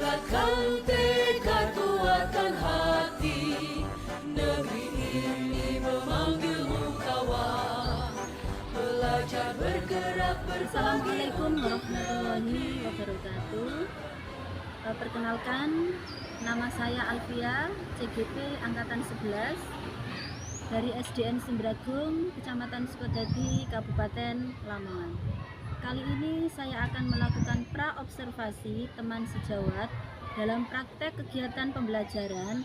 Kuatkan tekad, kuatkan hati, negeri ini memanggilmu kawan. Belajar bergerak bersama. Assalamualaikum warahmatullahi wabarakatuh. Perkenalkan, nama saya Alfia, CGP Angkatan 11 dari SDN Sembragung, Kecamatan Sukodadi, Kabupaten Lamongan. Kali ini saya akan melakukan pra-observasi teman sejawat dalam praktek kegiatan pembelajaran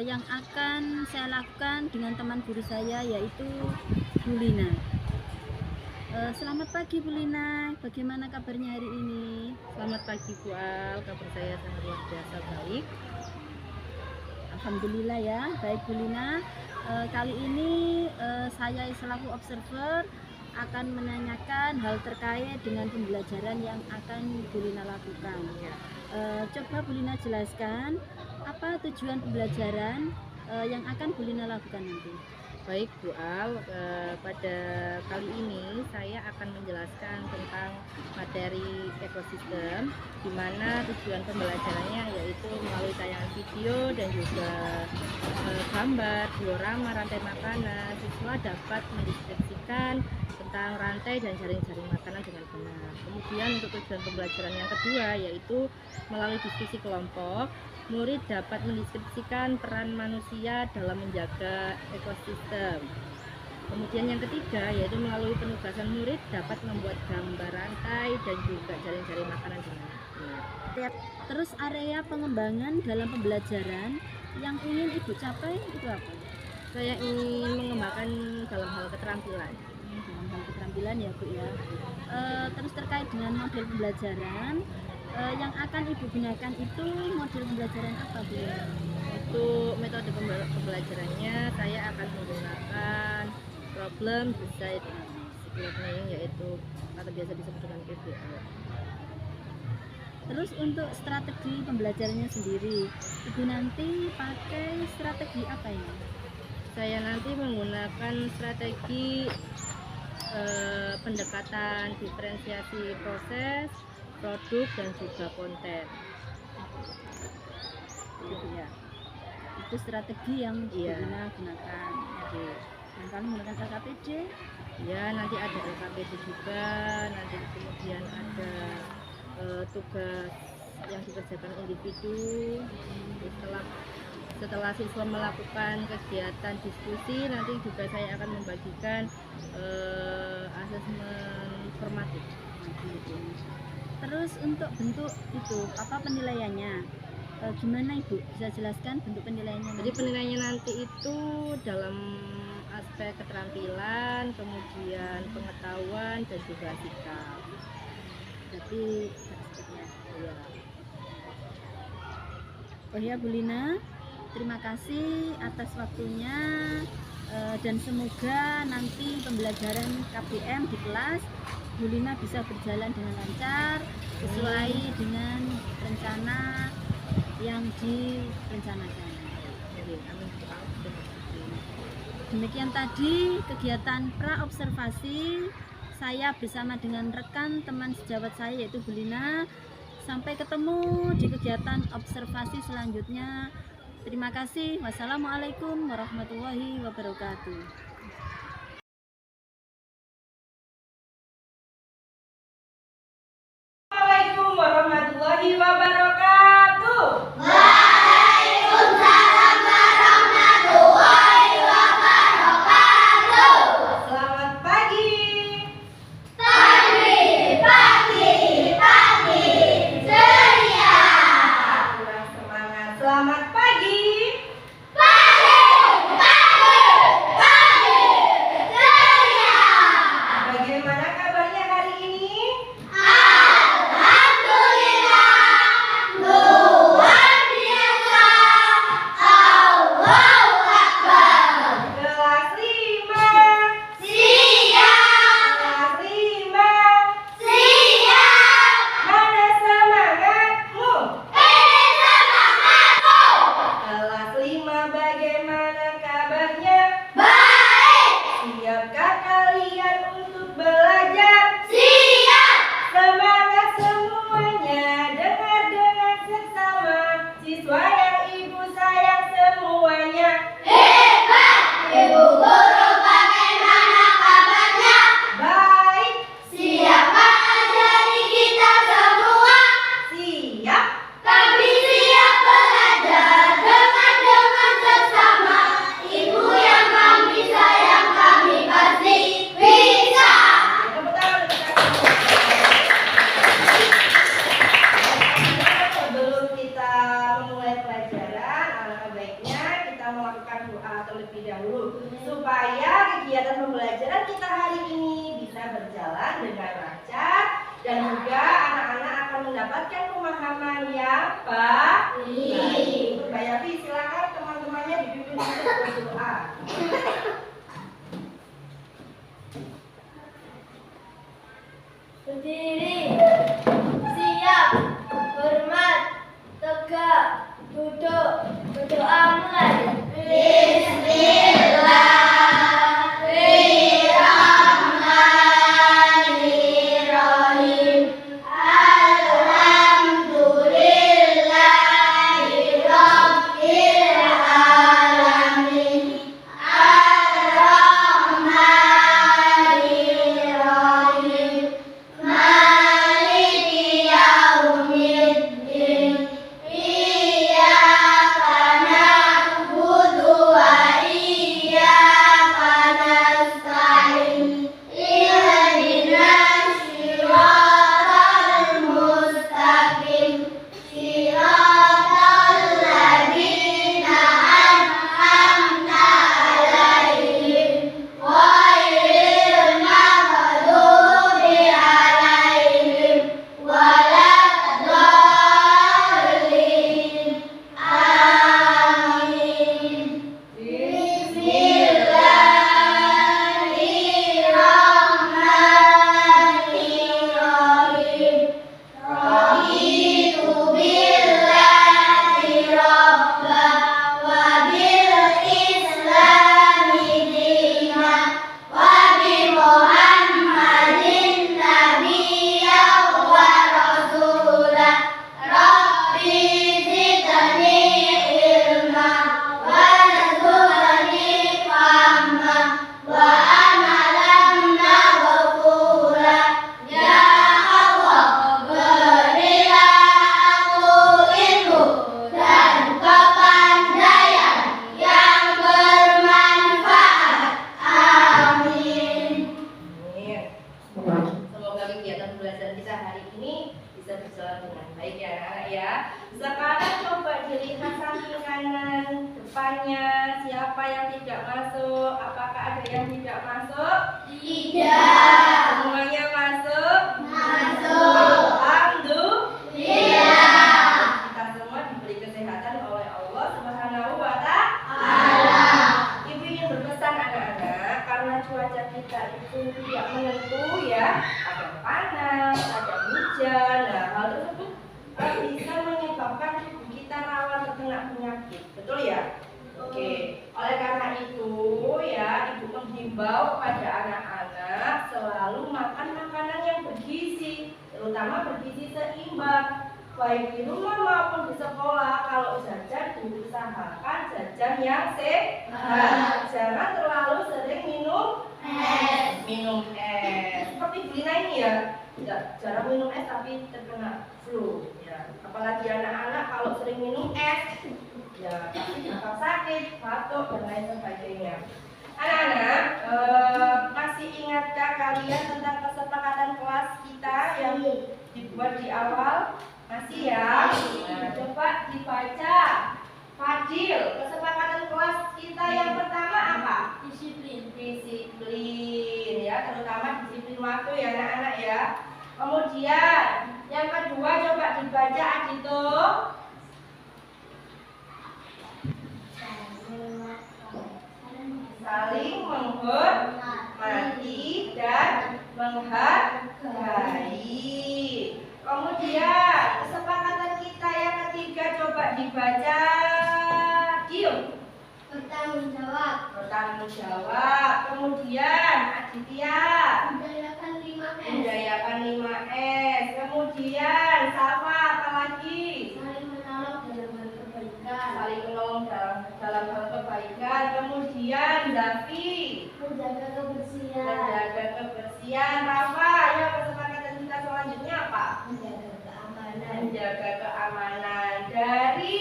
yang akan saya lakukan dengan teman guru saya, yaitu Bu Lina. Selamat pagi Bu Lina, bagaimana kabarnya hari ini? Selamat pagi Bu Al, kabar saya sangat luar biasa baik. Alhamdulillah ya, baik Bu Lina. Kali ini saya selaku observer akan menanyakan hal terkait dengan pembelajaran yang akan Bu Lina lakukan. Coba Bu Lina jelaskan apa tujuan pembelajaran yang akan Bu Lina lakukan nanti. Baik Bu Al, pada kali ini saya akan menjelaskan tentang materi ekosistem, di mana tujuan pembelajarannya yaitu melalui tayangan video dan juga gambar, diorama, rantai makanan. Siswa dapat mendeskripsikan tentang rantai dan jaring-jaring makanan dengan benar. Kemudian untuk tujuan pembelajaran yang kedua yaitu melalui diskusi kelompok, murid dapat mendeskripsikan peran manusia dalam menjaga ekosistem. Kemudian yang ketiga yaitu melalui penugasan murid dapat membuat gambar rantai dan juga jaring-jaring makanan dengan benar. Terus area pengembangan dalam pembelajaran yang ingin Ibu capai itu apa? Saya ingin mengembangkan dalam hal keterampilan. Dalam hal keterampilan ya Bu ya. Terus terkait dengan model pembelajaran yang akan Ibu gunakan itu model pembelajaran apa Bu? Untuk metode pembelajarannya saya akan menggunakan problem based learning, yaitu atau biasa disebut dengan PBL. Terus untuk strategi pembelajarannya sendiri, Ibu nanti pakai strategi apa ini? Saya nanti menggunakan strategi pendekatan diferensiasi proses, produk, dan juga konten. Ya. Itu strategi yang gunakan. Yang kalian menggunakan LKPD? Ya, nanti ada LKPD juga, nanti kemudian ada tugas yang dikerjakan individu. Setelah siswa melakukan kegiatan diskusi, nanti juga saya akan membagikan asesmen formatif. Terus untuk bentuk itu apa penilaiannya? Gimana Ibu? Bisa jelaskan bentuk penilaiannya? Jadi penilaiannya nanti itu dalam aspek keterampilan, kemudian pengetahuan dan juga sikap. Jadi aspeknya. Ya. Oh ya Bu Lina, terima kasih atas waktunya dan semoga nanti pembelajaran KBM di kelas Bu Lina bisa berjalan dengan lancar sesuai dengan rencana yang direncanakan. Demikian tadi kegiatan pra-observasi saya bersama dengan rekan teman sejawat saya yaitu Bu Lina. Sampai ketemu di kegiatan observasi selanjutnya. Terima kasih. Wassalamualaikum warahmatullahi wabarakatuh. Assalamualaikum warahmatullahi wabarakatuh. Waalaikumsalam warahmatullahi wabarakatuh. Selamat pagi. Pagi, pagi, pagi, ceria. Kurang semangat. Selamat pagi. Pagi, pagi, pagi, ceria. Bagaimana kabarnya hari ini? Alhamdulillah, luar biasa. Allahu Akbar. Kelas 5. Siap, Kelas 5. siap. Mana semangatmu? Ini semangatku. Kelas kita melakukan doa terlebih dahulu supaya kegiatan pembelajaran kita hari ini bisa berjalan dengan lancar dan juga anak-anak akan mendapatkan pemahaman yang baik. Mbak Yafi, silakan teman-temannya dipimpin untuk berdoa. Berdiri, siap, hormat, tegak, duduk, berdoa mulai. Bismillahirrahmanirrahim. Alhamdulillahirabbil alamin. Ar-Rahmanirrahim. Maliki yaumiddin. Iyyaka na'budu wa iyyaka nasta'in. Ihdinas siratal mustaqim. Siratal ladzina an'amta 'alaihim ghairil maghdubi 'alaihim waladdallin. Amin. Bismillahirrahmanirrahim. Raditu billahi rabba wa bil islami dina wa bi Muhammadin nabiyya wa rasula. Rabbi zidni ilma warzuqni fahma wa amalan ghafura. Ya Allah, berilah aku ilmu dan kepandaian yang bermanfaat. Amin. Semoga kegiatan pembelajaran kita hari ini bisa berjalan dengan baik ya anak-anak ya. Sekarang coba dilihat samping kanan depannya, siapa yang tidak masuk? Apakah ada yang tidak masuk? Tidak. Semuanya masuk? Masuk. Alhamdulillah. Kita semua diberi kesehatan oleh Allah Subhanahu wa Ta'ala. Ibu ingin berpesan anak-anak, karena cuaca kita itu tidak menentu ya, ada panas, ada hujan. Nah, hal tersebut bisa menyebabkan tubuh kita rawan terkena penyakit. Betul ya? Oke. Oleh karena itu ya, ibu menghimbau kepada anak-anak selalu makan makanan yang bergizi, terutama bergizi seimbang. Baik di rumah maupun di sekolah, kalau jajan diusahakan jajan yang sehat. Jangan terlalu sering minum es. Seperti Belina ini ya, jarang minum es tapi terkena flu. Ya. Apalagi anak-anak kalau sering minum es, ya pasti bakal sakit, batuk dan lain sebagainya. Anak-anak, masih ingatkah kalian tentang kesepakatan kelas kita yang dibuat di awal? Masih ya? Nah, coba dibaca. Fadil, kesepakatan kelas kita yang pertama apa? Disiplin ya, terutama disiplin waktu ya anak-anak ya. Kemudian yang kedua coba dibaca Adito. Saling menghormati dan menghargai. Kemudian kesepakatan kita yang ketiga coba dibaca. Dium. Bertanggung jawab. Kemudian Aditya. Budayakan 5S. Budayakan 5S. Kemudian Safa apa lagi? Saling menolong dalam hal kebaikan. Saling menolong dalam hal kebaikan. Kemudian Davi. Menjaga kebersihan. Menjaga kebersihan. Rafa, ya kesepakatan kita selanjutnya apa? Menjaga keamanan. Menjaga keamanan. Dari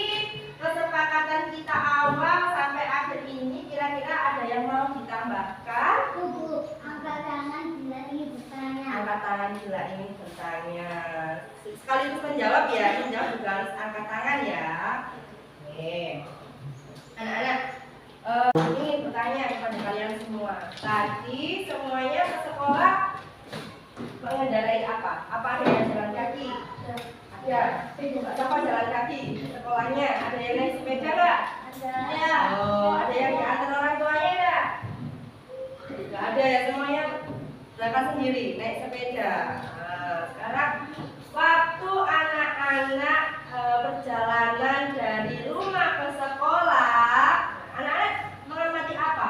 kesepakatan kita awal sampai akhir ini, kira-kira ada yang mau ditambahkan? Tubuh, angkat tangan bila ingin bertanya. Angkat tangan bila ingin bertanya. Sekaligus menjawab ya, menjawab juga harus angkat tangan ya. Oke. Anak-anak, tadi semuanya ke sekolah mengendarai apa? Apa ada yang jalan kaki? Ada. Siapa jalan kaki sekolahnya? Ada yang naik sepeda nggak? Ada. Oh, ada yang diantar orang tuanya nggak? Nggak ada ya, semuanya berangkat sendiri naik sepeda. Nah, sekarang waktu anak-anak perjalanan dari rumah ke sekolah, anak-anak mengamati apa?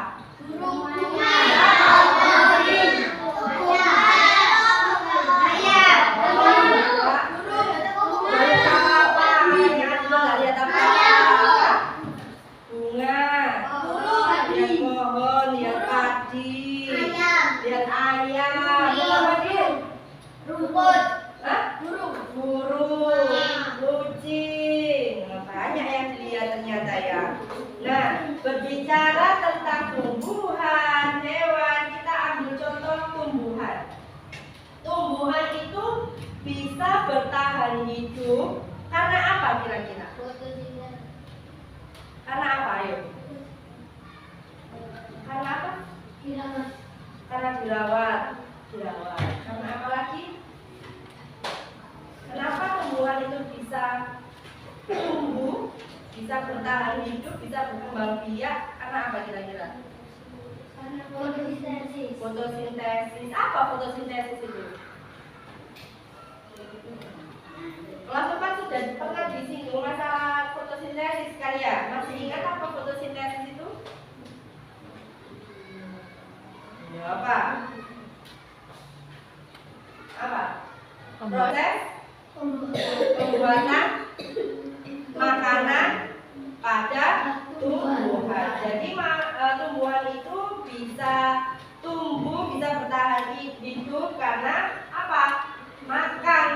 Berbicara tentang tumbuhan, hewan, kita ambil contoh tumbuhan. Tumbuhan itu bisa bertahan hidup karena apa kira-kira? Karena apa, ayo? Karena apa? Karena dirawat. Karena apa lagi? Kenapa tumbuhan itu bisa tumbuh, bisa bertahan hidup, bisa berkembang biak? Karena apa kira-kira? Fotosintesis. Apa fotosintesis itu? Kelas 4 sudah pernah disinggung masalah fotosintesis kali ya? Masih ingat apa fotosintesis itu? Ya, apa? Proses pembuatan makanan pada tumbuhan. Jadi tumbuhan itu bisa tumbuh, bisa bertahan hidup karena apa? Makan.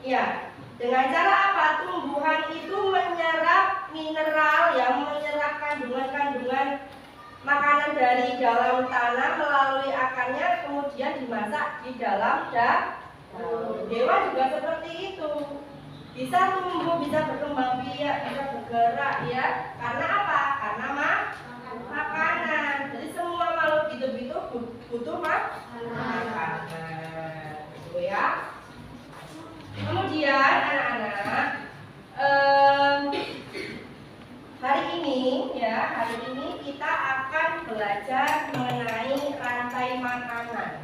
Ya. Dengan cara apa? Tumbuhan itu menyerap mineral, yang menyerap kandungan-kandungan makanan dari dalam tanah melalui akarnya, kemudian dimasak di dalam daun. Hewan juga seperti itu. Bisa tumbuh, bisa berkembang biak, bisa bergerak ya. Karena apa? Karena makanan. Jadi semua makhluk hidup itu butuh makanan. Gitu ya. Kemudian anak-anak, hari ini kita akan belajar mengenai rantai makanan.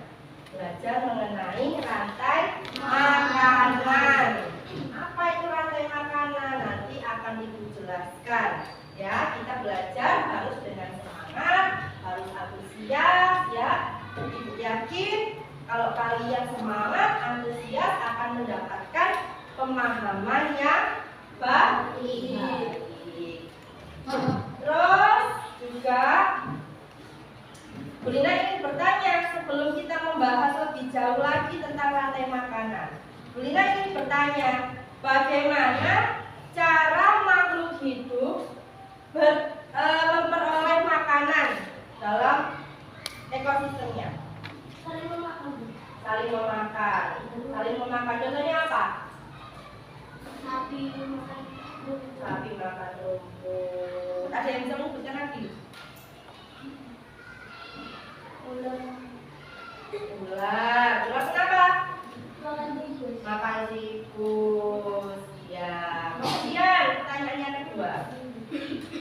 Apa itu rantai makanan? Nanti akan Ibu jelaskan. Ya, kita belajar harus dengan semangat, harus antusias ya. Ibu yakin kalau kalian semangat, antusias akan mendapatkan pemahaman yang baik. Terus juga Bu Lina ingin bertanya sebelum kita membahas lebih jauh lagi tentang rantai makanan. Bu Lina ingin bertanya, bagaimana cara makhluk hidup memperoleh makanan dalam ekosistemnya? Saling memakan. Contohnya apa? Sapi makan rumput. Ada yang bisa menyebutkan lagi? Ular kenapa? Makan tikus. Ya. Kemudian pertanyaannya kedua,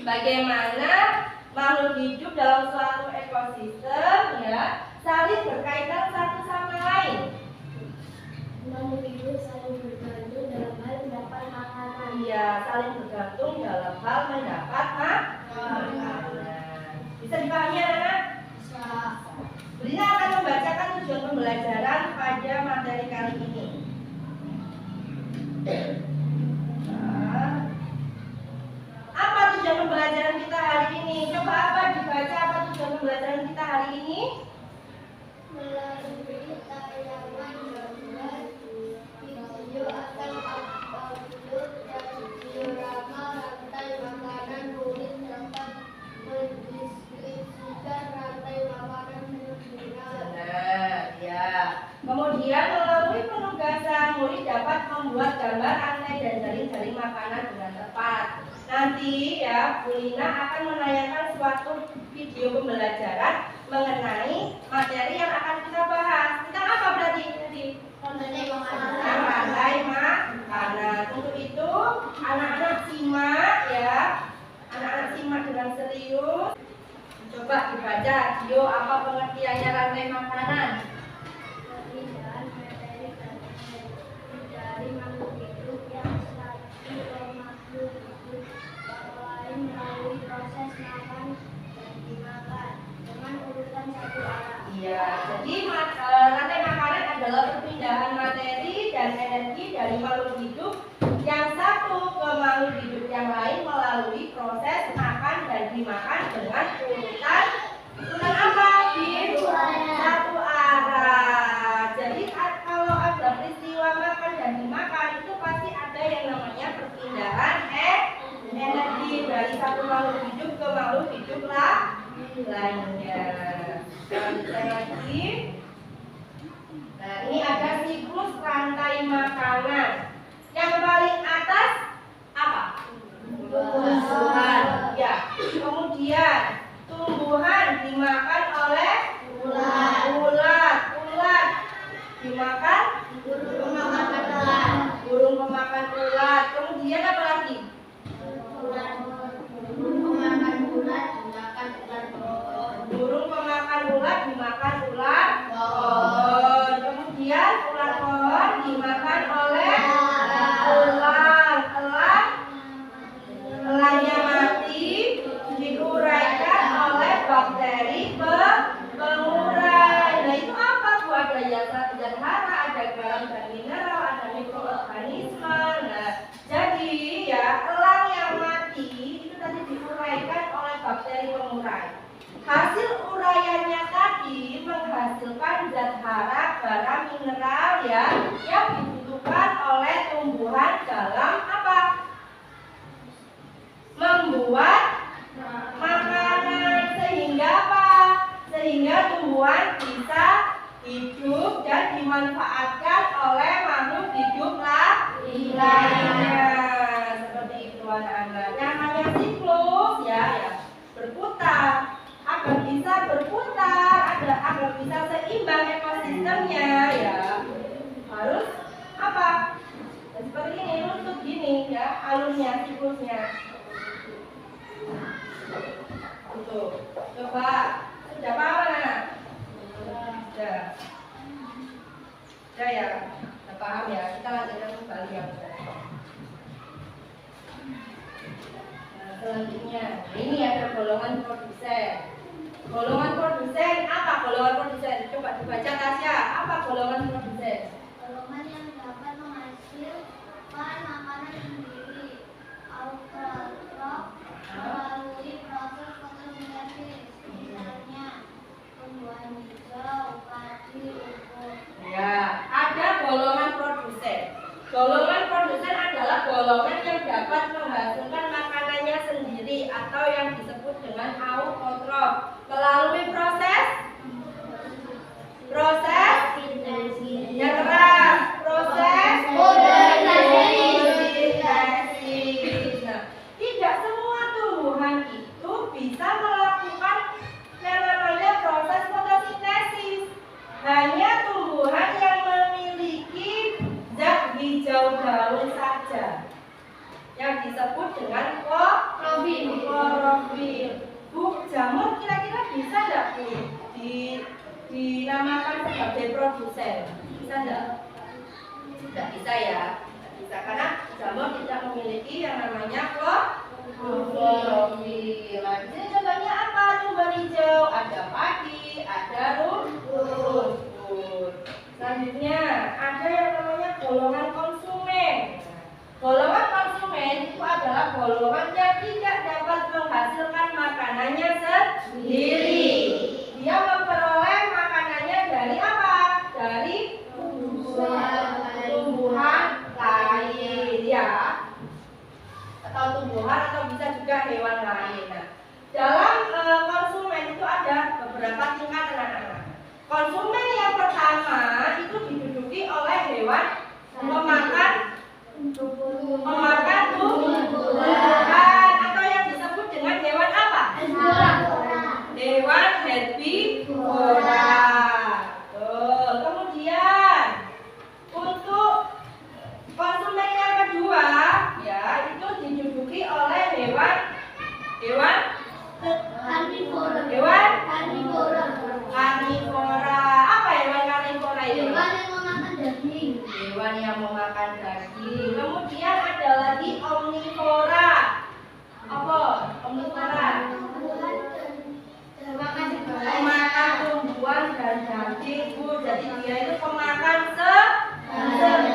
bagaimana makhluk hidup dalam suatu ekosistem ya saling berkaitan satu sama lain? Makhluk hidup saling bergantung dalam hal mendapat makanan. Iya, saling bergantung dalam hal mendapat makanan. Bisa dipahami anak-anak? Bu Lina akan membacakan tujuan pembelajaran pada materi kali ini. Apa tujuan pembelajaran kita hari ini? Coba apa dibaca apa tujuan pembelajaran kita hari ini? Melalui tayangan gambar video akan upload dan diorama rantai makanan kulit dapat mendeskripsikan rantai makanan secara Benar, ya. Kemudian melalui penugasan murid dapat membuat gambar rantai dan jaring-jaring makanan dengan tepat. Nanti ya Bu Lina akan menayangkan suatu video pembelajaran mengenai materi yang akan kita bahas. Tentang apa berarti? Rantai makanan. Untuk itu anak-anak simak ya. Anak-anak simak dengan serius. Coba dibaca video apa pengertiannya rantai makanan. Perpindahan materi dari makhluk hidup yang satu ke makhluk hidup lain melalui proses makan dan dimakan dengan urutan satu arah. Iya, jadi rantai makanan adalah perpindahan materi dan energi dari makhluk hidup yang satu ke makhluk hidup yang lain melalui proses makan dan dimakan dengan urutan apa? Satu arah. Jadi kalau ada peristiwa makan dan dimakan itu pasti ada yang namanya perpindahan energi dari satu makhluk hidup ke makhluk hidup lainnya. Lanjutkan lagi. Nah, ini ada siklus rantai makanan. Yang paling atas apa? Tumbuhan. Ya. Kemudian tumbuhan dimakan oleh ulat. Ulat dimakan burung pemakan ulat. Kemudian apa lagi? Burung pemakan ulat dimakan ulat pohon. Kemudian ulat pohon dimakan oleh elang. Elangnya mati diuraikan oleh bakteri pengurai. Nah itu apa Bu? Ada zat hara, ada garam dan mineral, ada mikroorganisme. Nah jadi ya elang yang mati itu tadi diuraikan oleh bakteri pengurai. Hasil uraiannya tadi menghasilkan zat hara, garam, mineral ya yang dibutuhkan oleh tumbuhan dalam apa? Membuat makanan. Sehingga apa? Sehingga tumbuhan bisa hidup dan dimanfaatkan oleh makhluk hidup lainnya. Seperti itu anak-anak. Namanya siklus ya berputar. Agar bisa berputar, agar bisa seimbang ekosistemnya ya harus apa? Seperti ini, lutut gini ya alurnya, siklusnya. Tuh, coba sudah paham mana? Sudah. Sudah ya, sudah paham ya. Kita lanjutkan kembali yang selanjutnya. Ini ada golongan produsen. Golongan produsen apa? Golongan produsen. Coba dibaca Tasya. Apa golongan produsen? Golongan yang dapat menghasilkan makanan sendiri autotrop melalui proses fotosintesis, misalnya tumbuhan hijau, padi, rumput. Ya, ada golongan produsen. Golongan produsen adalah golongan yang dapat menghasilkan makanannya sendiri atau yang disebut dengan autotrop melalui proses yang keras, proses fotosintesis. Nah, tidak semua tumbuhan itu bisa melakukan yang namanya proses fotosintesis. Hanya tumbuhan yang memiliki zat hijau daun saja yang disebut dengan klorofil. Bu, jamur kira-kira bisa nggak Bu dinamakan sebagai produsen? Bisa nggak? Nggak bisa ya. Nggak bisa karena jamur tidak memiliki yang namanya klorofil. Jadi contohnya apa? Tumbuhan hijau, ada padi, ada rumput. Selanjutnya ada yang namanya golongan konsumen. Golongan konsumen itu adalah golongan yang tidak dapat menghasilkan makanannya sendiri. Dia memperoleh makanannya dari apa? Dari tumbuhan lain ya. Atau tumbuhan atau bisa juga hewan lain. Nah, dalam konsumen itu ada beberapa tingkat anak-anak. Konsumen yang pertama itu diduduki oleh hewan memakan tumbuhan atau yang disebut dengan hewan apa? Karnivora. Hewan Karnivora. karnivora. Apa hewan karnivora itu? Hewan yang memakan daging. Hewan yang memakan daging. Kemudian ada lagi omnivora. Apa? Omnivora. Pemakan tumbuhan dan daging, Bu. Jadi dia itu pemakan segala.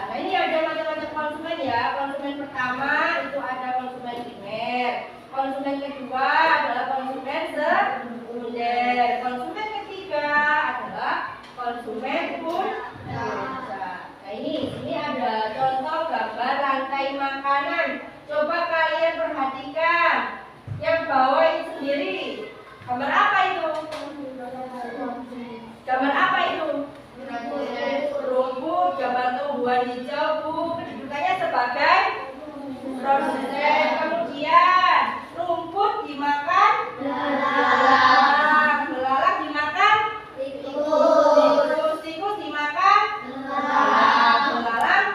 Nah, ini ada macam-macam konsumen ya. Konsumen pertama itu ada konsumen primer. Konsumen kedua adalah konsumen sekunder. Konsumen ketiga adalah konsumen puncak. Nah, ini ada contoh gambar rantai makanan. Coba kalian perhatikan. Yang bawah ini sendiri. Gambar apa itu? Gambar apa itu? Rumput, gambar tumbuhan hijau, Bu. Kedudukannya sebagai produsen. Kemudian rumput dimakan belalang. Belalang dimakan tikus. Tikus dimakan belalang. Belalang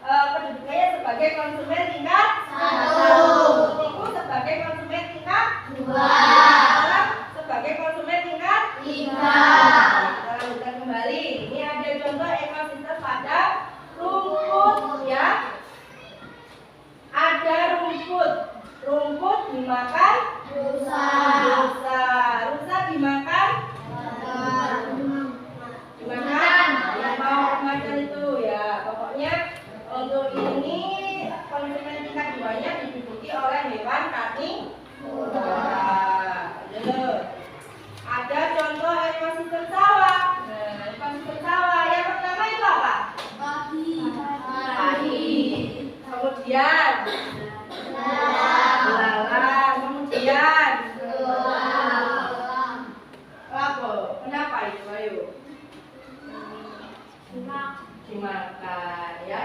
kedudukannya sebagai konsumen tingkat 1. Tikus sebagai konsumen tingkat 2. Belalang sebagai konsumen tingkat 3. Kita lanjutkan kembali. Ini ada contoh ekosistem pada rumput ya. Ada rumput. Rumput dimakan rusa. Rusa dimakan mau makan itu ya. Pokoknya untuk ini konsumen tingkat 2-nya diduduki oleh hewan karnivora. Ada contoh ekosistem sawah. Nah, ekosistem sawah yang pertama itu apa? Padi. Kemudian belalang. Kemudian apa? Kenapa itu? Ayo. Dimakan ya.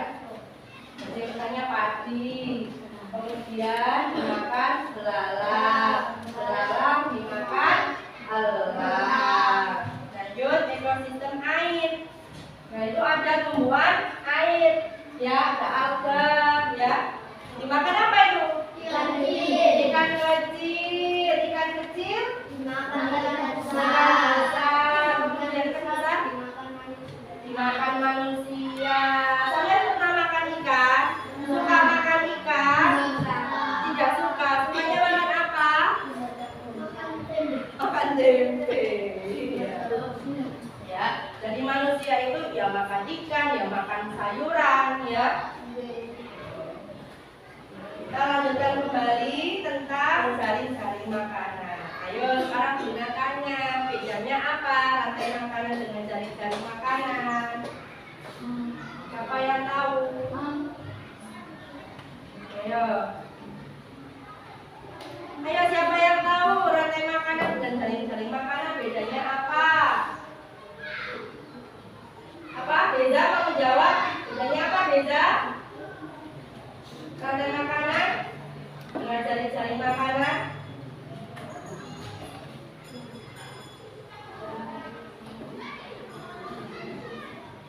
Jadi misalnya padi. Kemudian dimakan belalang. Belalang dimakan elang. Lanjut ekosistem air. Nah itu ada tumbuhan air ya, ada alga ya. Dimakan apa itu? Ikan kecil. Ikan kecil dimakan besar. Kemudian besar dimakan manusia. Kalian pernah makan ikan? Suka makan ikan? Tidak suka. Sukanya makan apa? Makan tempe. Ya. Jadi manusia itu ya makan ikan, ya makan sayuran ya. Kita lanjutkan kembali tentang jaring-jaring makanan. Ayo sekarang gunakannya. Bedanya apa rantai makanan dengan jaring-jaring makanan? Siapa yang tahu? Ayo. Ayo siapa yang tahu rantai makanan dan jaring-jaring makanan bedanya apa? Apa? Beda mau jawab? Bedanya apa beda? Rantai makanan dengan jaring-jaring makanan.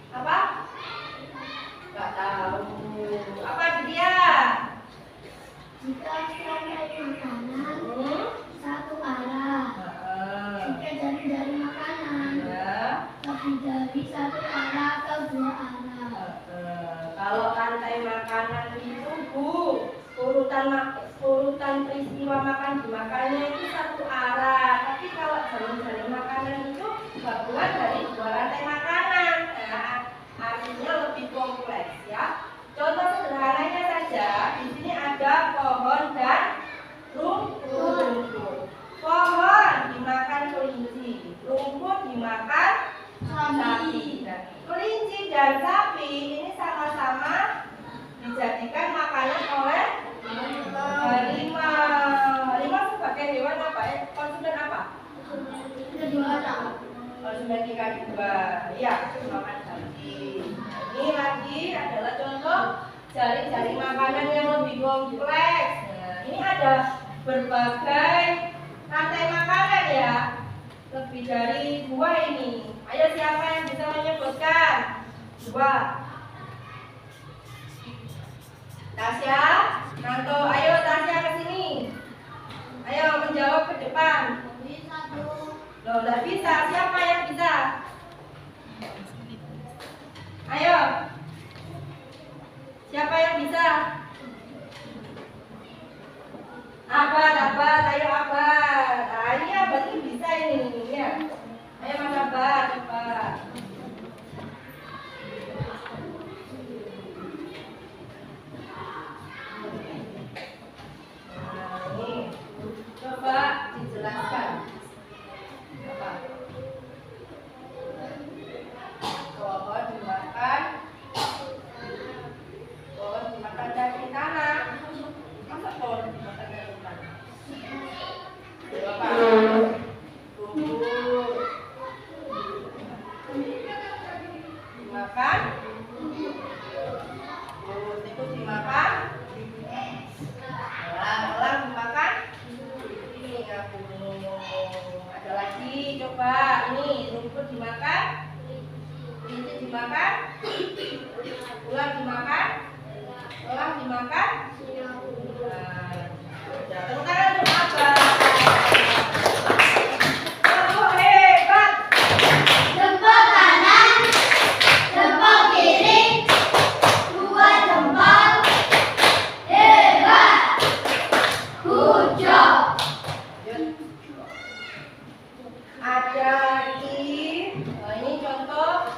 Apa? Gak tahu. Apa dia? Jika rantai makanan satu arah, jika dari makanan lebih dari satu arah atau 2 arah. Kalau rantai makanan itu Bu, urutan peristiwa makan dimakannya itu satu arah. Tapi kalau jaring-jaring makanan itu gabungan dari 2 rantai makanan. Nah, artinya lebih kompleks ya. Contoh sederhananya saja, di sini ada pohon dan rumput. Pohon dimakan kelinci, rumput dimakan sapi. Nah, kelinci dan sapi ini sama-sama dijadikan makanan oleh harimau. Harimau sebagai hewan apa ya? Konsumen apa? Konsumen tingkat 2. Iya, makan daging. Ini lagi adalah contoh jaring-jaring makanan yang lebih kompleks. Nah, ini ada berbagai rantai makanan ya. Lebih dari 2 ini. Ayo siapa yang bisa menyebutkan? 2. Tasya, Nanto, ayo Tasya ke sini. Ayo Loh, nggak bisa. Siapa yang bisa? Ayo. Siapa yang bisa? Abad, ayo abad. Nah, ini abad ini bisa ini ya. Ayo Mas Abad, coba. Nah, ini coba dijelaskan. Apa? Pohon dimakan. Pohon dimakan dari tanah. Masa pohon dimakan dari tanah? Apa? Bubur. Dimakan. Tikus dimakan. Elang dimakan. Ini aku. Ada lagi, coba. Ini rumput dimakan. Kelinci dimakan. Ular dimakan. Elang dimakan. Nah, tepuk tangan untuk apa? Oh, hebat. Jempol kanan, jempol kiri, dua jempol. Hebat. Good job. Ada ini contoh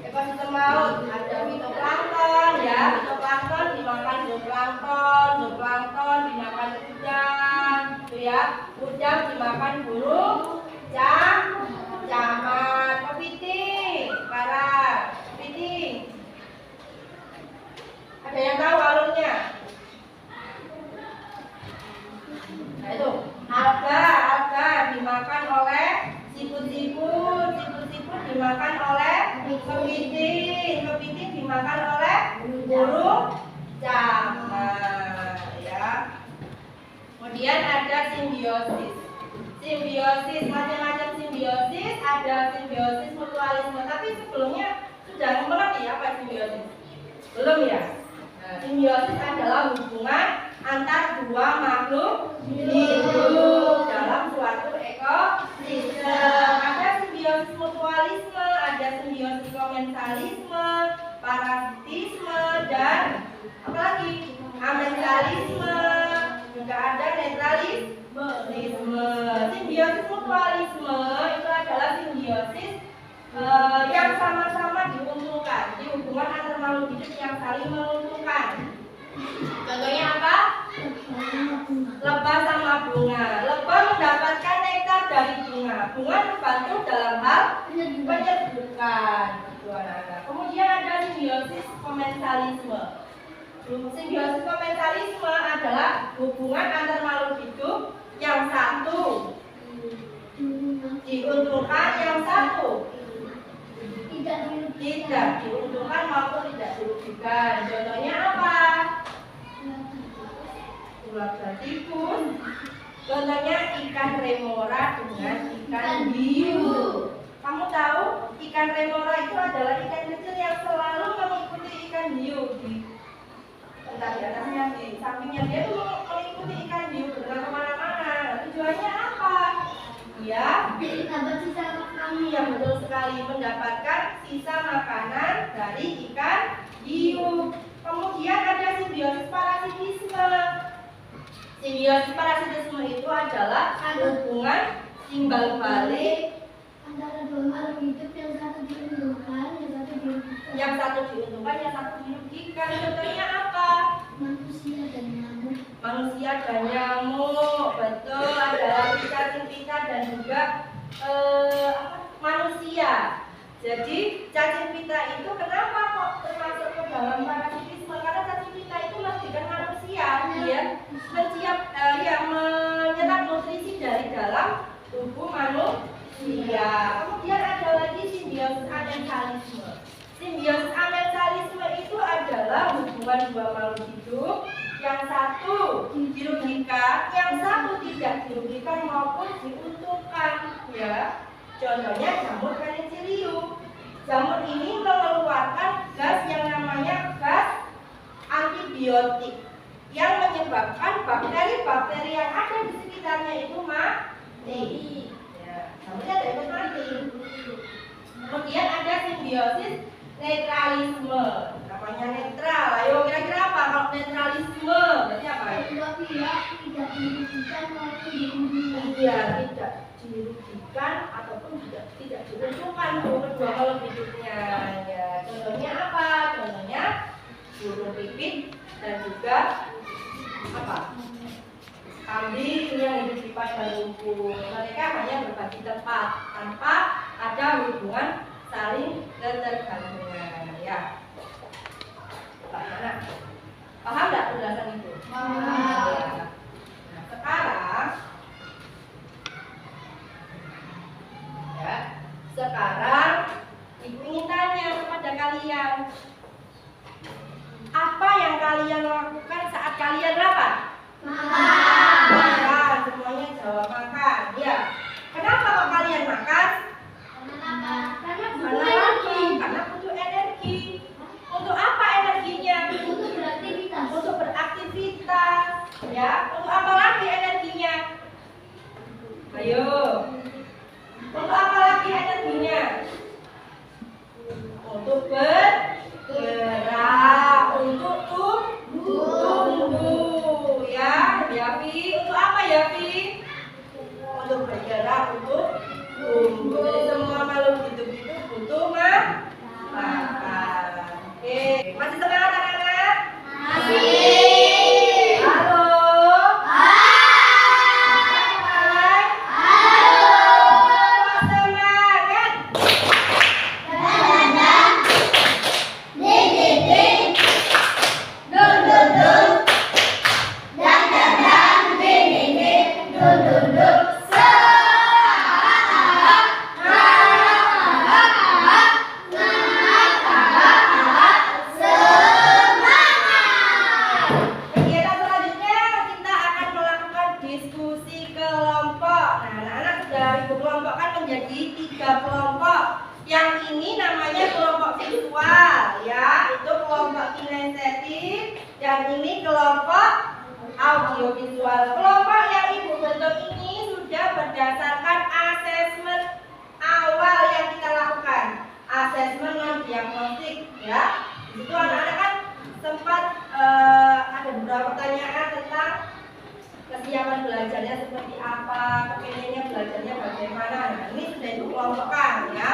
ekosistem laut. Ada fitoplankton ya. Fitoplankton dimakan zooplankton, zooplankton dimakan udang, gitu ya. Udang dimakan burung camat. Kepiting, sekarang kepiting. Ada yang tahu alurnya? Nah itu alga dimakan oleh siput-siput dimakan oleh kepiting dimakan oleh burung camat ya. Kemudian ada simbiosis, macam-macam simbiosis, ada simbiosis mutualisme. Tapi sebelumnya sudah mengerti apa simbiosis? Belum ya? Nah, simbiosis adalah hubungan antar dua makhluk hidup dalam suatu ekosistem. Ada simbiosis mutualisme, ada simbiosis komensalisme, parasitisme, dan apa lagi? Amensalisme. Juga ada netralisme. Simbiosis mutualisme itu adalah simbiosis yang sama-sama diuntungkan. Jadi hubungan antar makhluk hidup yang saling menguntungkan. Contohnya apa? Lebah sama bunga. Lebah mendapatkan nektar dari bunga. Bunga membantu dalam hal penyerbukan. Kemudian ada simbiosis komensalisme. Simbiosis komensalisme adalah hubungan antar makhluk hidup yang satu diuntungkan, yang satu tidak diuntungkan maupun tidak dirugikan. Contohnya apa? Ular dan tikus. Contohnya ikan remora dengan ikan hiu. Kamu tahu ikan remora itu adalah ikan kecil yang selalu mengikuti ikan hiu entah di atasnya, di sampingnya. Dia tuh mengikuti ikan hiu berenang kemana-mana. Tujuannya apa? Ya, iya betul sekali, mendapatkan sisa makanan dari ikan hiu. Kemudian ada simbiosis parasitisme. Simbiosis parasitisme itu adalah hubungan timbal balik antara dua makhluk hidup yang satu diuntungkan, yang satu diuntungkan, yang satu dirugikan. Contohnya apa? manusia dan nyamuk. Manusia dan nyamuk, betul. Ada lagi cacing pita dan juga manusia. Jadi cacing pita itu kenapa kok termasuk ke dalam parasitisme? Karena cacing pita itu mematikan manusia, dia menyerap nutrisi dari dalam tubuh manusia. Kemudian ada lagi simbiosis amensalisme. Simbiosis amensalisme itu adalah hubungan dua makhluk hidup, yang satu dirugikan, yang satu tidak dirugikan maupun diuntungkan. Ya, contohnya jamur penicillium. Jamur ini mengeluarkan gas yang namanya gas antibiotik yang menyebabkan bakteri-bakteri yang ada di sekitarnya itu mati. Ya, jamurnya ada netralisme. Namanya netral. Ayo kira-kira apa kalau netralisme? Berarti apa? Kedua pihak tidak dirugikan maupun diuntungkan. Iya, tidak dirugikan ataupun tidak diuntungkan kedua makhluk hidupnya. Ya, contohnya apa? Contohnya burung pipit dan juga apa? Kambing yang hidup di padang rumput. Mereka hanya berbagi tempat tanpa ada hubungan saling ketergantungan. Ya. Bagaimana? Paham nggak penjelasan itu? Paham. Ya. Nah, sekarang ya, sekarang ibu ingin tanya kepada kalian, apa yang kalian lakukan saat kalian lapar? Makan, semuanya jawab makan. Ya. Kenapa kok kalian makan? Karena butuh energi. Untuk apa energinya? Untuk beraktivitas. Untuk beraktivitas. Ya. Untuk apa lagi energinya? Ayo. Untuk apa lagi energinya? Untuk bergerak, untuk tumbuh. Ya, Yafi. Untuk apa Yafi? Untuk bergerak, untuk tumbuh. Jadi semua makhluk hidup itu butuh makan. Oke, masih semangat anak-anak? Masih. Halo. Semangat. Kegiatan selanjutnya kita akan melakukan diskusi kelompok. Nah, anak-anak sudah dikelompokkan menjadi 3 kelompok. Yang ini namanya kelompok visual, ya, itu kelompok kinestetik. Yang ini kelompok audiovisual. Kelompok yang ibu bentuk ini sudah berdasarkan asesmen awal yang kita lakukan, asesmen non diagnostik, ya. Di situ anak-anak kan sempat ada beberapa pertanyaan tentang kesiapan belajarnya seperti apa, kepengennya belajarnya bagaimana. Nah, ini sudah ibu kelompokkan, ya.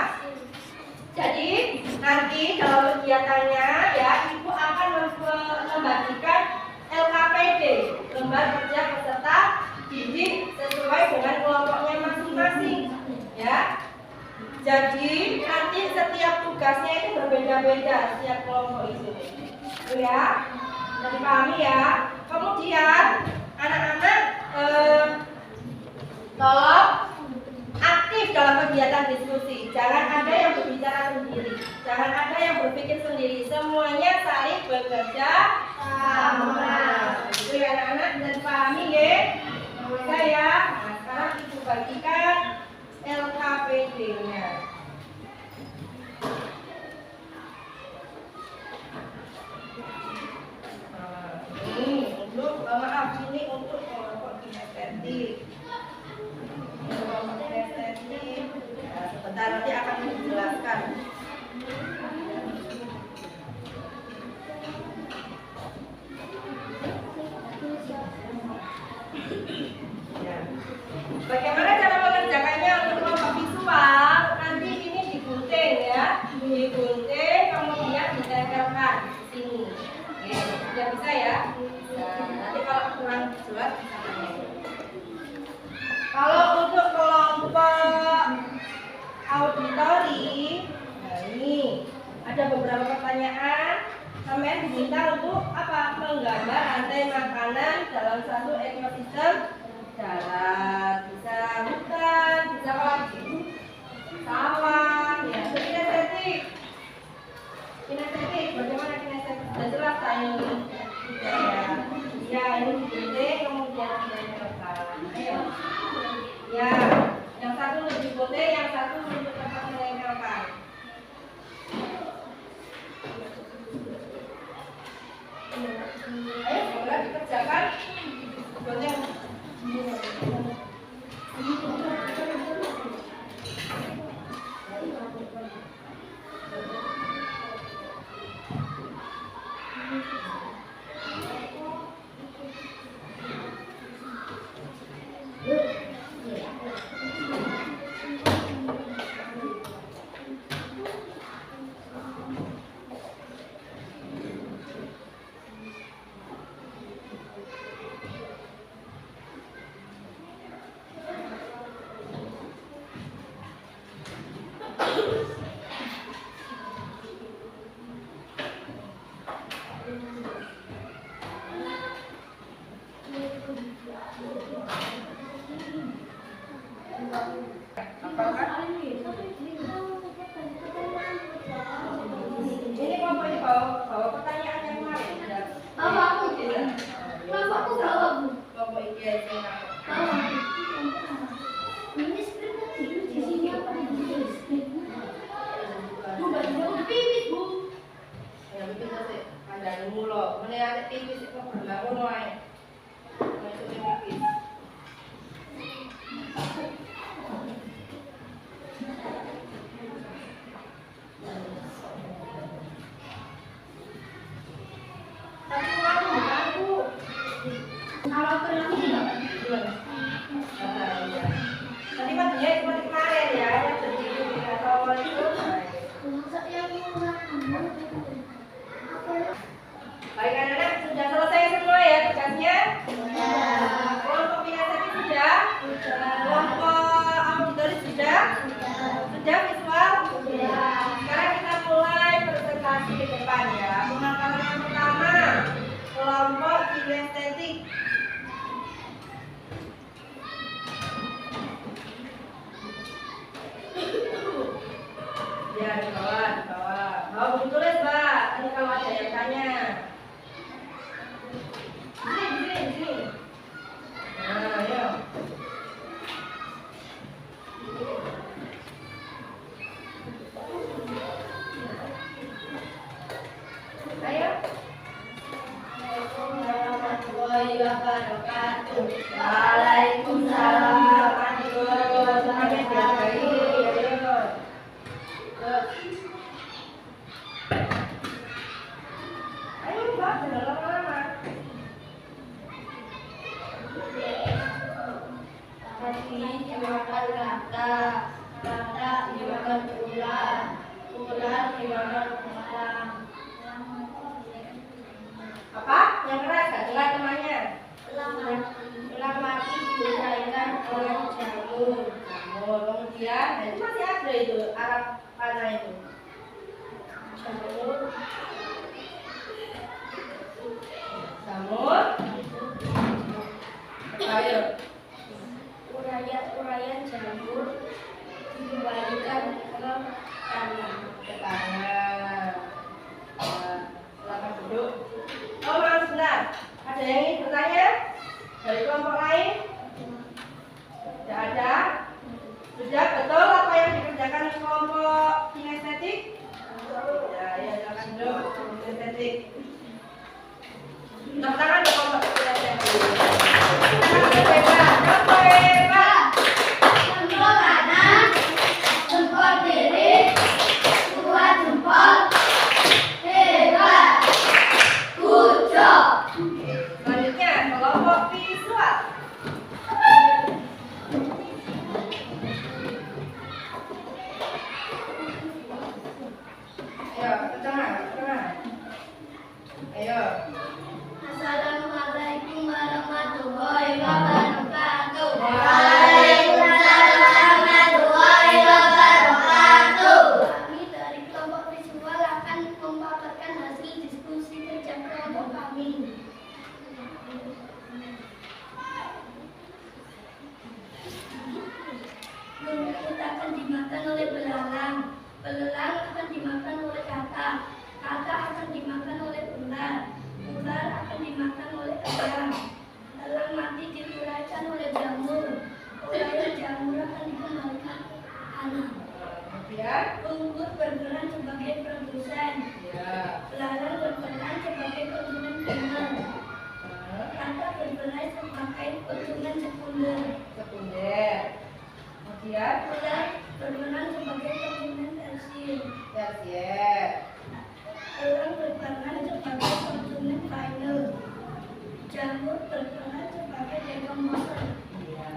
Jadi nanti dalam kegiatannya, ya, ibu akan membagikan LKPD, lembar kerja peserta didik, sesuai dengan kelompoknya masing-masing, ya. Jadi nanti setiap tugasnya itu berbeda-beda setiap kelompok itu. Itu ya, sudah dipahami ya. Kemudian anak-anak tolong aktif dalam kegiatan diskusi. Jangan ada yang berbicara sendiri, jangan ada yang berpikir sendiri. Semuanya saling bekerja sama. Itu ya anak-anak, sudah dipahami ya? Bisa ya. Nah, sekarang ibu bagikan LKPD-nya. Ini untuk ini untuk kelompok kinestetik. Kelompok kinestetik. Ya, sebentar nanti akan dijelaskan. Ya. Bagaimana cara mengerjakannya untuk kelompok visual? Nanti ini digunting, ya, digunting kemudian ditempelkan di sini. Oke, sudah bisa ya. Nah, nanti kalau kurang jelas bisa tanya. Kalau untuk kelompok auditori, nah ini ada beberapa pertanyaan. Kalian diminta untuk apa? Menggambar rantai makanan dalam satu ekosistem darat, bisa hutan, bisa apa lagi? Sawah, ya. Kinestetik. Kinestetik, bagaimana kinestetik? Sudah jelas saya ini. Ya, ini digunting kemudian ditempelkan. Ayo. Ya, yang satu lebih gunting, yang satu untuk tempat menempelkan. Ayo, segera dikerjakan. Gunting. Ini kelompok ini bawa pertanyaan yang kemarin. Kelompok ini aja. Ya betul sih. Ada mulu. Mana ada pipis itu pernah mulai. Maksudnya pipis. Tadi matinya cuma kemarin ya, yang berdiri atau awal itu. Baik anak-anak, sudah selesai semua ya tugasnya? Kelompok minat tadi sudah? Kelompok auditoris sudah? Sudah visual? Sekarang kita mulai presentasi ke depan ya. Pemakaran yang pertama, kelompok kinestetik. Ya, di bawah, di bawah. Mau ditulis, Mbak. Nanti kalau ada yang tanya. Di sini. Nah, ayo. Ayo. Warahmatullahi wabarakatuh. Waalaikumsalam warahmatullahi wabarakatuh. Ayo Mbak, jangan lama-lama. Tadi dimakan kata dimakan ular dimakan malam. Apa? Yang keras gak dengar temannya? Ular mati diuraikan oleh jamur. Kemudian, nah itu masih ada itu Arab mana itu? Jamur. Ayo. Uraian jamur dikembalikan ke tanah. Silakan duduk. Oh, maaf sebentar. Ada yang ingin bertanya dari kelompok lain? Tidak ada. Sudah betul apa yang dikerjakan kelompok kinestetik? Ya, silakan duduk. Kinestetik. Tepuk tangan di kelompok kinestetik. Selanjutnya kelompok visual. Ayo, ke tengah. Ayo. Assalamualaikum warahmatullahi wabarakatuh. Waalaikumsalam warahmatullahi wabarakatuh. Kami dari kelompok visual akan memaparkan hasil diskusi kerja kelompok kami. Rumput akan dimakan oleh belalang. Belalang akan dimakan oleh kata. Kata akan dimakan oleh ular. Ular akan dimakan oleh elang. Elang mati diuraikan oleh jamur. Uraian jamur akan dikembalikan ke tanah. Kemudian, Rumput berperan sebagai produsen. ya. Belalang berperan sebagai konsumen primer. Kata berperan sebagai konsumen sekunder. Sekunder. Kemudian, Ular berperan sebagai konsumen tersier. tersier. Elang berperan sebagai konsumen final. Jamur berperan sebagai decomposer. Ya.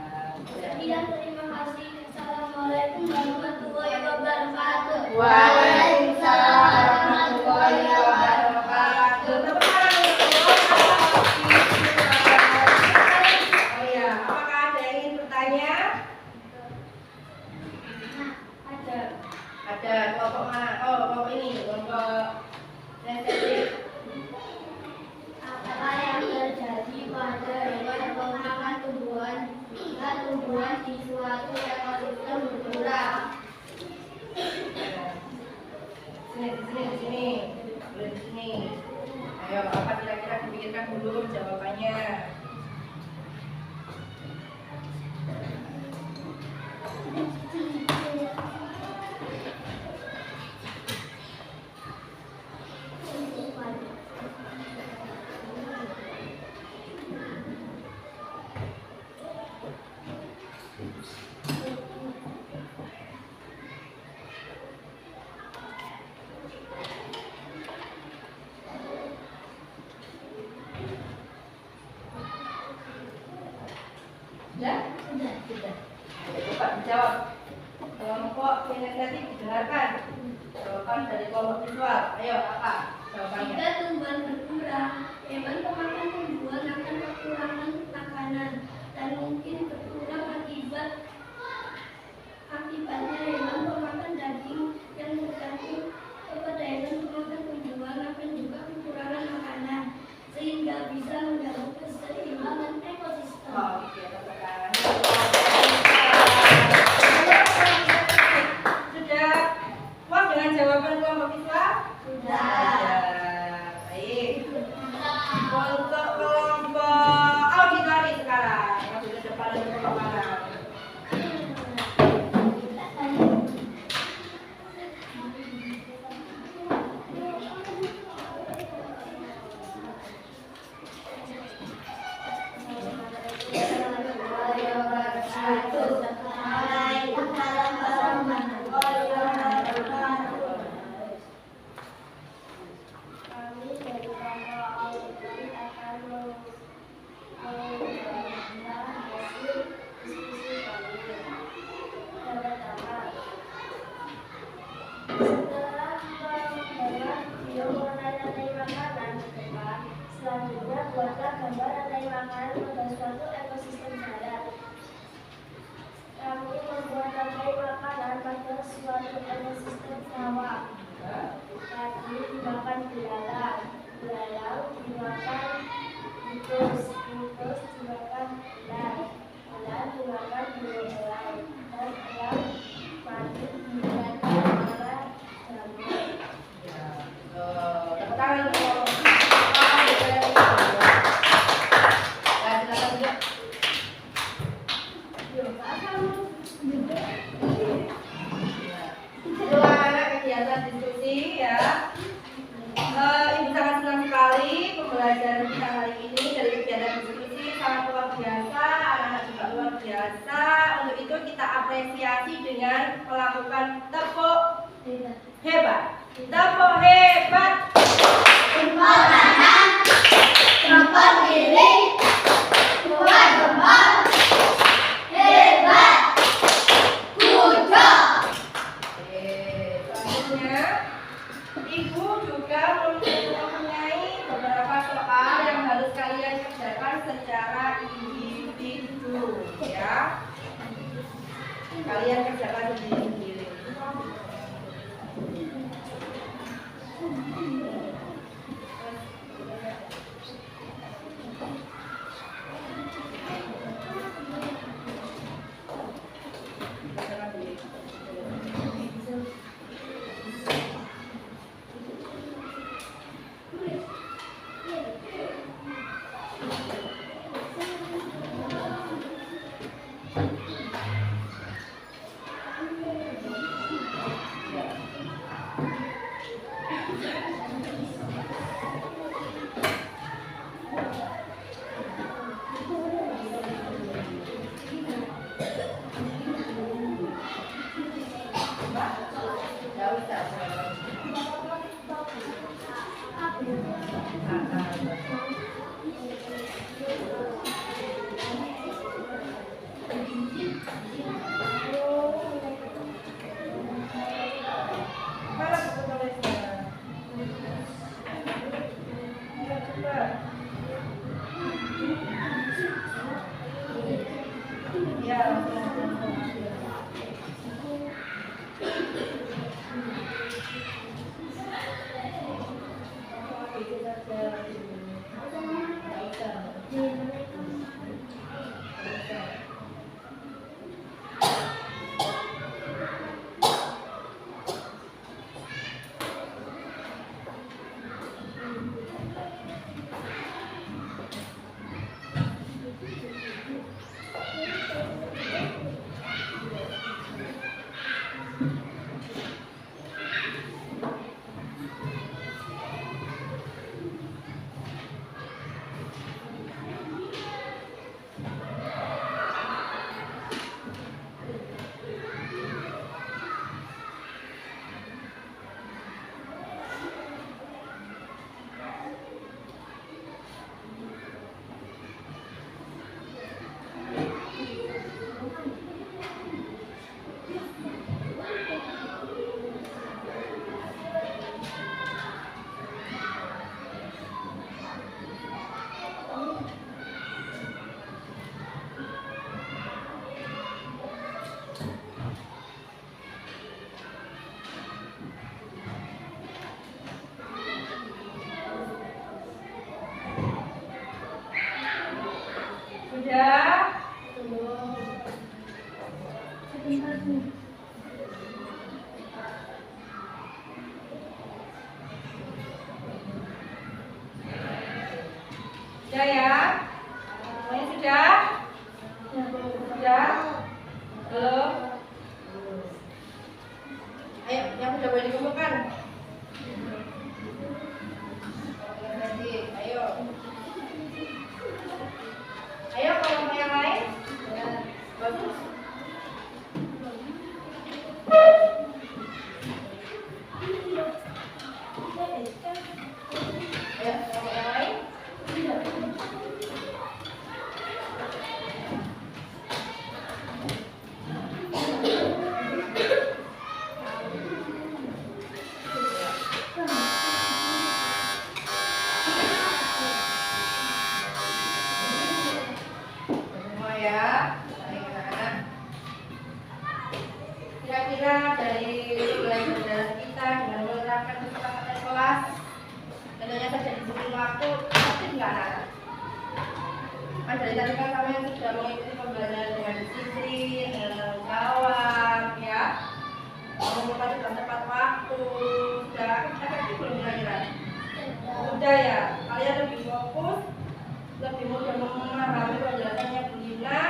Sekian, terima kasih. Assalamualaikum warahmatullahi wabarakatuh. Waalaikumsalam warahmatullahi wabarakatuh. Tepuk tangan untuk kelompok visual. Oh ya, apakah ada yang ingin bertanya? Ada kelompok mana? Oh, kelompok ini, kelompok sensitif. Apa yang terjadi pada hewan pemakan tumbuhan hingga tumbuhan di suatu ekosistem berkurang. Di sini. Boleh di sini. Ayo, apa kira-kira dipikirkan dulu jawabannya. Sudah? Sudah. Ayo, coba dijawab. Kelompok kinestetik didengarkan. Jawaban dari kelompok visual. Ayo, apa jawabannya? Jika tumbuhan berkurang, hewan pemakan tumbuhan akan kekurangan makanan dan mungkin berkurang akibatnya hewan pemakan daging yang bergantung kepada hewan pemakan tumbuhan akan juga kekurangan makanan sehingga bisa mengganggu keseimbangan ekosistem. Oke, tepuk tangan. Sudah puas dengan jawaban kelompok visual? Sudah. Baik. Untuk kelompok auditori sekarang, yang sudah depan dan kepala. Kami dari kelompok auditori akan menyampaikan hasil diskusi kami. Yang pertama, setelah mendengar video mengenai rantai makanan ke depan, selanjutnya buatlah gambar rantai makanan pada suatu ekosistem darat. Kami membuat rantai makanan pada suatu ekosistem sawah. Tadi dimakan belalang, belalang dimakan tikus, tikus dimakan ular, ular dimakan burung dan ayam mati dimakan para jamur. Tepuk tangan untuk silakan duduk. Itu anak kegiatan diskusi ya. Ibu sangat senang sekali pembelajaran kita hari ini dari kegiatan diskusi sangat luar biasa, anak-anak juga luar biasa. Untuk itu kita apresiasi dengan melakukan tepuk hebat. Tepuk hebat. Jempol kanan, jempol kiri, dua jempol, hebat, good job. Selanjutnya, Ibu juga mempunyai beberapa soal yang harus kalian kerjakan secara individu, ya. Kalian kerjakan sendiri-sendiri. Sudah? Sebentar, Bu. Sudah ya? Semuanya sudah? Sudah? Belum? Ayo, yang sudah boleh dikumpulkan. Ayo. Ayo, kalau mau yang lain? Bagus. Ayo, kalau yang lain? Semua ya, baik anak. Kira-kira dari pembelajaran kita dengan menerapkan kesepakatan kelas, tentunya saja diberi waktu, aktif nggak anak? Kan dari tadi kan kalian sudah mengikuti pembelajaran dengan disiplin, dengan tanggung jawab, ya. Mengumpulkan dalam tepat waktu, sudah efektif belum kira-kira? Sudah ya, kalian lebih fokus, lebih mudah memahami penjelasannya Bu Lina,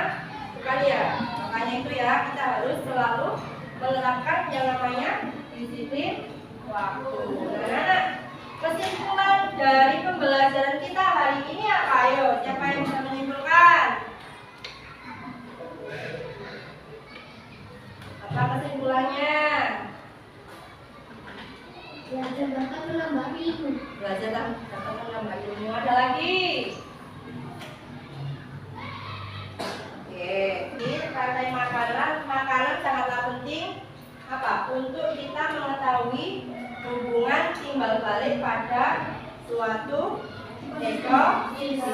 bukan ya? Makanya itu ya, kita harus selalu menerapkan yang namanya disiplin waktu. Anak-anak, kesimpulan dari pembelajaran kita hari ini apa? Ayo, siapa yang bisa menyimpulkan? Apa kesimpulannya? Belajar dapat menambah ilmu. Belajar dapat menambah ilmu. Ada lagi? Oke, ini partai makanan sangatlah penting apa? Untuk kita mengetahui hubungan timbal balik pada suatu ekosistem.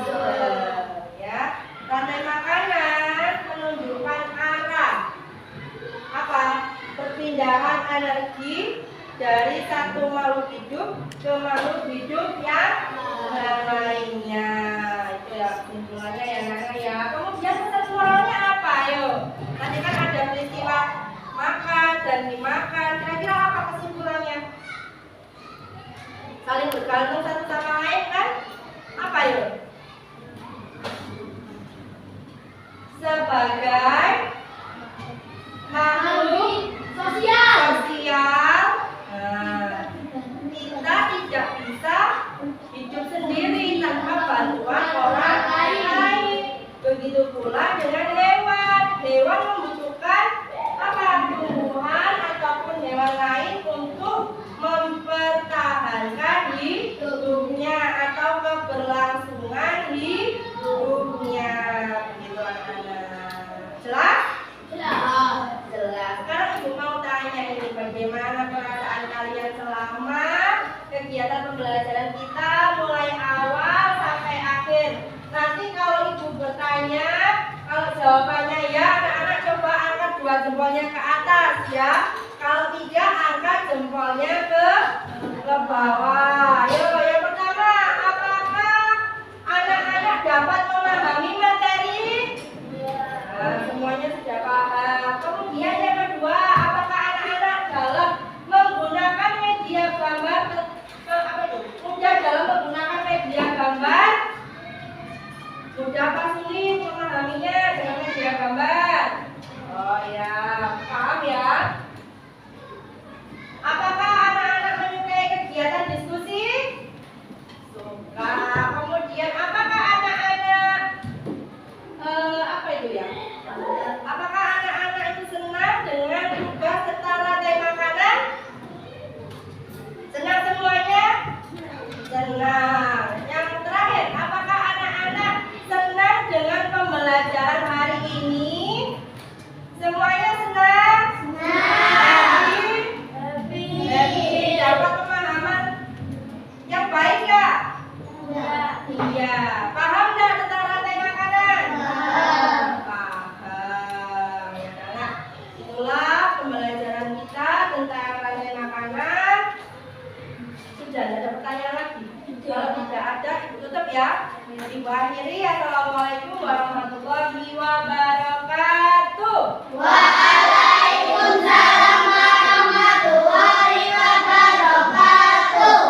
Ya, rantai makanan menunjukkan arah apa? Perpindahan energi dari satu makhluk hidup ke makhluk hidup yang lainnya. Itu ya kesimpulannya ya Nana ya. Kemudian pesan moralnya apa? Ayo. Tadi kan ada peristiwa makan dan dimakan. Kira-kira apa kesimpulannya? Saling bergantung satu sama lain kan? Apa yuk? Sebagai makhluk sosial. Nah, kita tidak bisa hidup sendiri tanpa bantuan orang lain. Begitu pula dengan hewan. Hewan membutuhkan apa? Tumbuhan ataupun hewan lain untuk mempertahankan hidupnya atau keberlangsungan hidupnya. Begitu anak-anak. Jelas? Jelas. Sekarang Ibu mau tanya ini, bagaimana perasaan kalian selama kegiatan pembelajaran kita mulai awal sampai akhir? Nanti kalau Ibu bertanya, kalau jawabannya ya, anak-anak coba angkat dua jempolnya ke atas ya. Kalau tidak, angkat jempolnya ke bawah. Ayo, yang pertama, apakah anak-anak dapat memahami materi? Nah, semuanya sudah paham. Kemudian yang kedua, apakah anak-anak dalam menggunakan media gambar mudah dalam menggunakan media gambar? Mudah apa sulit memahaminya dengan media gambar? Oh ya, paham ya? Apakah anak-anak menyukai kegiatan diskusi? Suka. Kemudian apakah anak-anak Itulah pembelajaran kita tentang rantai makanan. Sudah ada pertanyaan lagi? Kalau tidak ada, Ibu tutup ya. Ibu akhiri. Assalamualaikum warahmatullahi wabarakatuh. Waalaikumsalam warahmatullahi wabarakatuh.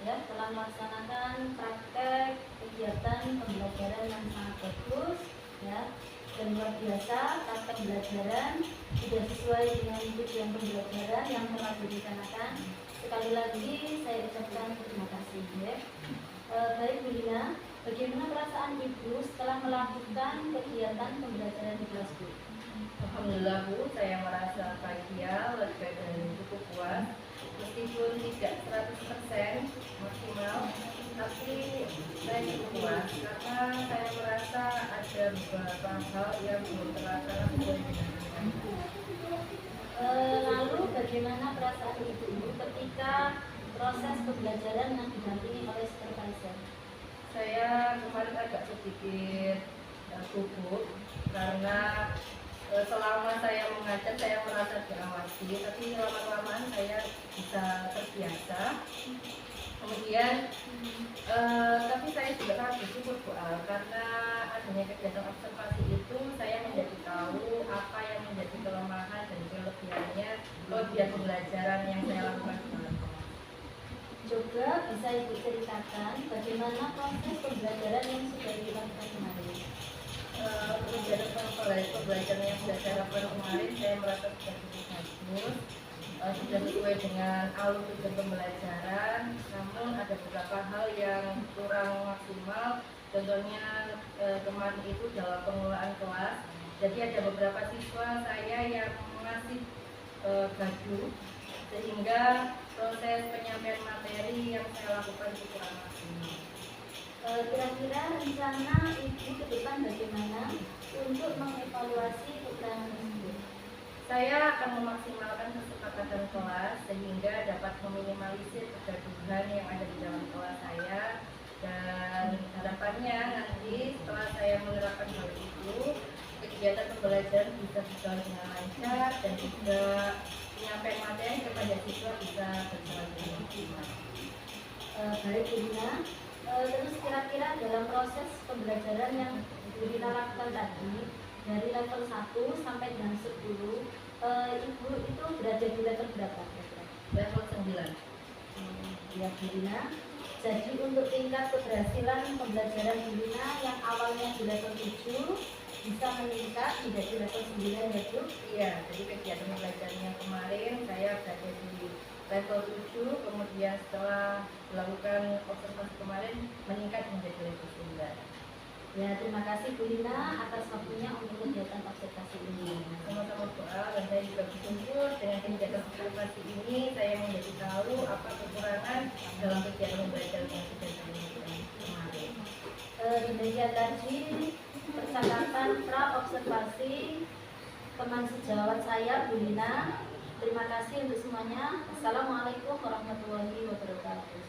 Ya, telah melaksanakan praktek kegiatan pembelajaran yang sangat bagus, ya, dan luar biasa. Praktek pembelajaran sudah sesuai dengan tujuan pembelajaran yang telah direncanakan. Sekali lagi saya ucapkan terima kasih. Ya. Baik Bu Lina, bagaimana perasaan Ibu setelah melakukan kegiatan pembelajaran di kelas Bu? Alhamdulillah Bu, saya merasa bahagia, lega dan cukup puas. Meskipun tidak 100% maksimal, tapi saya cukup puas karena saya merasa ada beberapa hal yang belum terlaksana sesuai dengan rencana. Lalu bagaimana perasaan Ibu ketika proses pembelajaran yang didampingi oleh supervisor? Saya kemarin agak sedikit gugup karena selama saya mengajar saya merasa diawasi, tapi lama-lamaan saya bisa terbiasa. Kemudian tapi saya juga sangat bersyukur Bu Al, karena adanya kegiatan observasi itu saya menjadi tahu apa yang menjadi kelemahan dan kelebihan pembelajaran yang saya lakukan di dalam kelas. Juga bisa Ibu ceritakan bagaimana proses pembelajaran yang sudah dilakukan kemarin? Pembelajaran yang sudah saya lakukan kemarin saya merasa sudah cukup bagus, sudah sesuai dengan alur tujuan pembelajaran, namun ada beberapa hal yang kurang maksimal. Contohnya kemarin itu dalam pengelolaan kelas, jadi ada beberapa siswa saya yang masih gaduh, sehingga proses penyampaian materi yang saya lakukan itu kurang maksimal. Kira-kira rencana Ibu ke depan bagaimana untuk mengevaluasi kekurangan tersebut? Saya akan memaksimalkan kesepakatan kelas sehingga dapat meminimalisir kegaduhan yang ada di dalam kelas saya, dan harapannya nanti setelah saya menerapkan hal itu, kegiatan pembelajaran bisa berjalan dengan lancar dan juga penyampaian materi kepada siswa bisa berjalan dengan optimal. Baik Bu Lina, terus kira-kira dalam proses pembelajaran yang Bu Lina lakukan tadi dari level 1 sampai dengan 10, Ibu itu berada di level berapa? Level 9. Ya Bu Lina, jadi untuk tingkat keberhasilan pembelajaran Bu Lina yang awalnya di level 7 bisa meningkat menjadi level 9 ya Bu? Iya, jadi kegiatan pembelajaran yang kemarin saya berada di level 7, kemudian setelah melakukan observasi kemarin meningkat menjadi level 9. Ya, terima kasih Bu Lina atas waktunya untuk kegiatan observasi ini. Sama-sama Bu Al, dan saya juga bersyukur dengan kegiatan observasi ini saya menjadi tahu apa kekurangan dalam kegiatan pembelajaran yang sudah saya lakukan kemarin. Demikian tadi percakapan pra observasi teman sejawat saya Bu Lina. Terima kasih untuk semuanya. Assalamualaikum warahmatullahi wabarakatuh.